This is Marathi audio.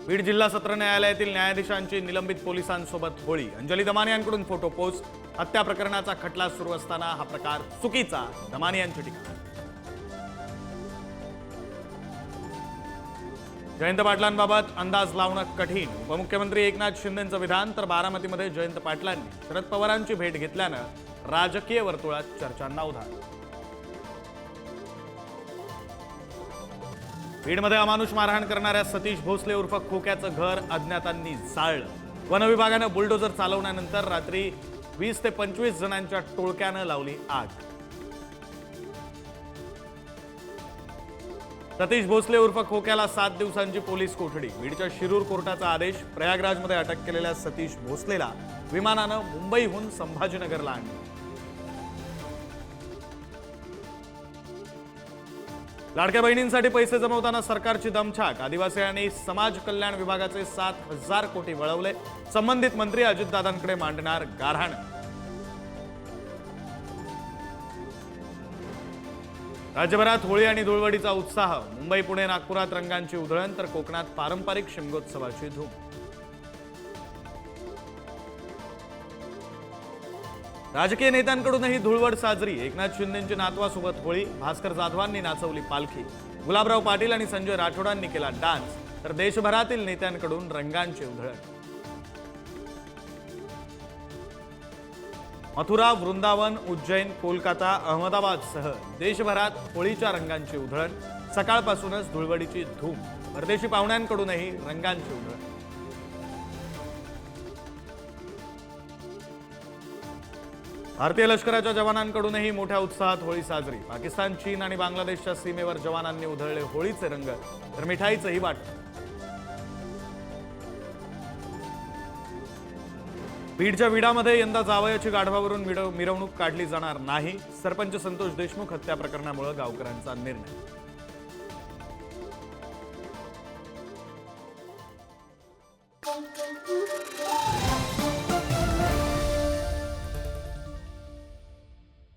बीड जिल्हा सत्र न्यायालयातील न्यायाधीशांची निलंबित पोलिसांसोबत होळी। अंजली दमानी यांकडून फोटो पोस्ट। हत्या प्रकरणाचा खटला सुरू असताना हा प्रकार चुकीचा, दमानी यांची टीका। जयंत पाटलांबाबत अंदाज लावणं कठीण। उपमुख्यमंत्री एकनाथ शिंदेंचं विधान। तर बारामतीमध्ये जयंत पाटलांनी शरद पवारांची भेट घेतल्यानं राजकीय वर्तुळात चर्चांना उधाण। बीडमध्ये अमानुष मारहाण करणाऱ्या सतीश भोसले उर्फ खोक्याचं घर अज्ञातांनी जाळलं। वन विभागानं बुलडोजर चालवल्यानंतर रात्री 20 ते 25 जणांच्या टोळक्यानं लावली आग। सतीश भोसले उर्फ खोक्याला 7 दिवसांची पोलीस कोठडी। बीडच्या शिरूर कोर्टाचा आदेश। प्रयागराजमध्ये अटक केलेल्या सतीश भोसलेला विमानानं मुंबईहून संभाजीनगरला आणलं। लाडक्या बहिणींसाठी पैसे जमवताना सरकारची दमछाक। आदिवासी आणि समाज कल्याण विभागाचे 7,000 कोटी वळवले। संबंधित मंत्री अजितदादांकडे मांडणार गाऱ्हाण। राज्यभरात होळी आणि धुळवडीचा उत्साह। मुंबई, पुणे, नागपुरात रंगांची उधळण तर कोकणात पारंपरिक शिमगोत्सवाची धूम। राजकीय नेत्यांकडूनही धुळवड साजरी। एकनाथ शिंदेंची नातवासोबत होळी। भास्कर जाधवांनी नाचवली पालखी। गुलाबराव पाटील आणि संजय राठोडांनी केला डान्स। तर देशभरातील नेत्यांकडून रंगांची उधळण। मथुरा, वृंदावन, उज्जैन, कोलकाता, अहमदाबादसह देशभरात होळीच्या रंगांची उधळण। सकाळपासूनच धुळवडीची धूम। परदेशी पाहुण्यांकडूनही रंगांची उधळण। भारतीय लष्कराच्या जवानांकडूनही मोठ्या उत्साहात होळी साजरी। पाकिस्तान, चीन आणि बांगलादेशच्या सीमेवर जवानांनी उधळले होळीचे रंग तर मिठाईचंही वाटप। बीडच्या विडामध्ये यंदा जावयाची गाढवावरून मिरवणूक काढली जाणार नाही। सरपंच संतोष देशमुख हत्या प्रकरणामुळे गावकऱ्यांचा निर्णय।